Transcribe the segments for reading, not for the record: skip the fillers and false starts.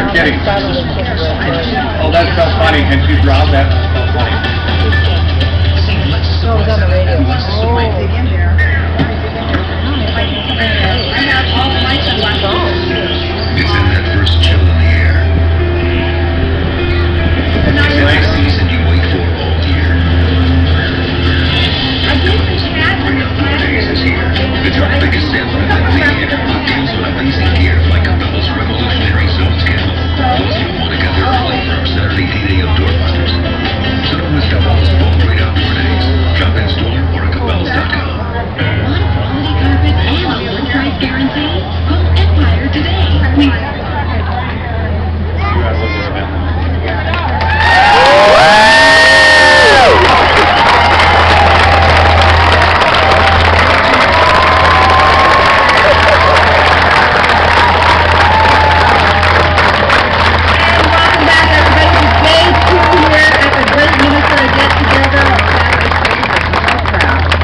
You're kidding. Oh, that's so funny. And she dropped that. That's so funny. Oh, it's on the radio. Dig in there. I have all the lights on my phone. It's in that first chill in the air. It's the season you wait for all year. I gave the cat Spring of 4 days is here. The biggest sales event of the year. Deals on amazing gear like Cabela's revolutionary Zones camo. Those you'll want to get there early for our Saturday 8 a.m. doorbusters. So don't miss Cabela's 4 great outdoor days. Shop in store or at Cabela's.com. Quality carpet and a low price guarantee. Call Empire today. You gotta look at that.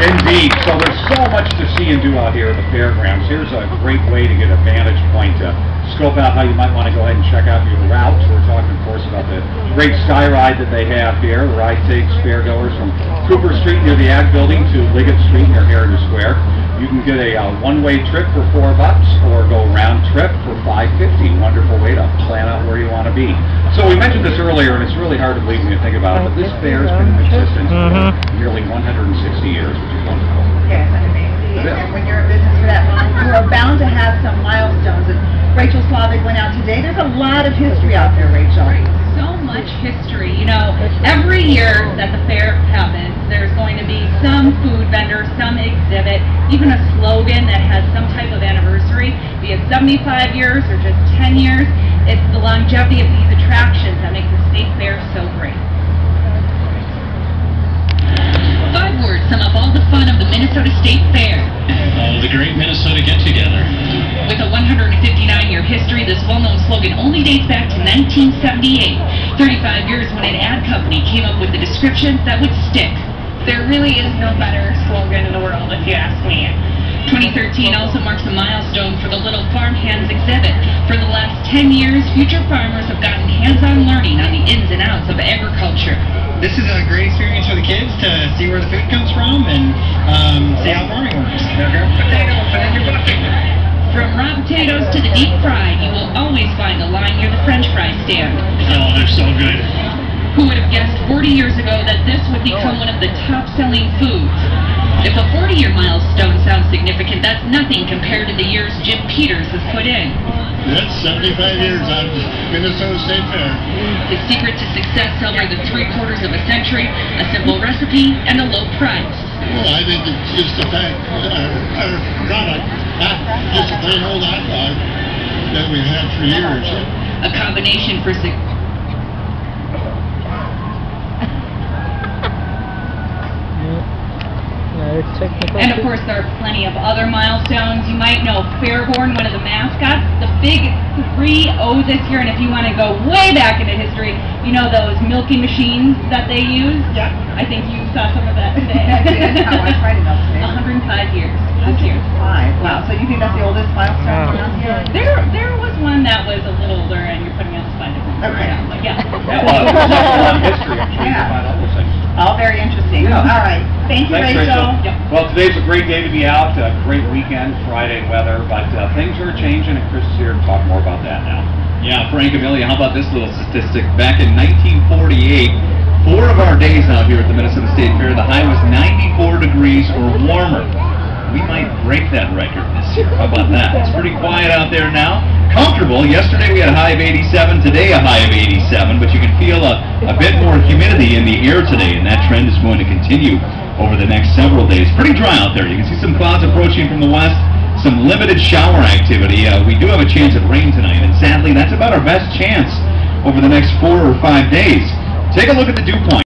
Indeed. So there's so much to see and do out here at the fairgrounds. Here's a great way to get a vantage point to scope out how you might want to go ahead and check out your routes. We're talking, of course, about the great sky ride that they have here. The ride takes fairgoers from Cooper Street near the Ag Building to Liggett Street near Heritage Square. You can get a one-way trip for $4 or go round trip for $5.50. Wonderful way to plan out where you want to be. So we mentioned this earlier, and it's really hard to believe when you think about it, but this fair has been in existence for nearly 160 years, which is wonderful. Yes, that's amazing. And when you're in business for that long, you are bound to have some milestones. And Rachel Slavic went out today. There's a lot of history out there, Rachel. So much history. You know, every year that the fair happens, there's going to be some food vendor, some exhibit, even a slogan that has some type of anniversary, be it 75 years or just 10 years. It's the longevity of these attractions that make the state fair so great. 5 words sum up all the fun of the Minnesota State Fair. The great Minnesota get-together. With a 159-year history, this well-known slogan only dates back to 1978, 35 years when an ad company came up with a description that would stick. There really is no better slogan in the world, if you ask me. 2013 also marks a milestone for the Little Farm Hands exhibit. For the last 10 years, future farmers have gotten hands-on learning on the ins and outs of agriculture. This is a great experience for the kids to see where the food comes from and see how farming works. From raw potatoes to the deep fried, you will always find a line near the French fry stand. Oh, they're so good. Who would have guessed 40 years ago that this would become one of the top-selling foods? If a 40-year milestone sounds significant, that's nothing compared to the years Jim Peters has put in. That's 75 years on Minnesota State Fair. The secret to success over the 3/4 of a century, a simple recipe, and a low price. Well, I think it's just the fact our product, not just a plain old hot dog that we've had for years. A combination for And of course, there are plenty of other milestones. You might know Fairborn, one of the mascots, the big 3-0 this year. And if you want to go way back into history, you know those milking machines that they use? Yeah. I think you saw some of that today. I did. I tried to milk today. 105 years this year. 105. Wow. So you think that's the oldest milestone around here? There was one that was a little older, and you're putting me on the spot. Okay. But yeah. Yeah, well, there's a lot of history. I'm sure you'll find all those things. All very interesting. Yeah. All right. Thank you, Thanks, Rachel. Yep. Well, today's a great day to be out. A great weekend, Friday weather, but things are changing, and Chris is here to talk more about that now. Yeah, Frank Amelia, how about this little statistic? Back in 1948, 4 of our days out here at the Minnesota State Fair, the high was 94 degrees or warmer. We might break that record this year. How about that? It's pretty quiet out there now. Comfortable. Yesterday we had a high of 87, today a high of 87, but you can feel a bit more humidity in the air today, and that trend is going to continue over the next several days. Pretty dry out there. You can see some clouds approaching from the west, some limited shower activity. We do have a chance of rain tonight, and sadly that's about our best chance over the next 4 or 5 days. Take a look at the dew point.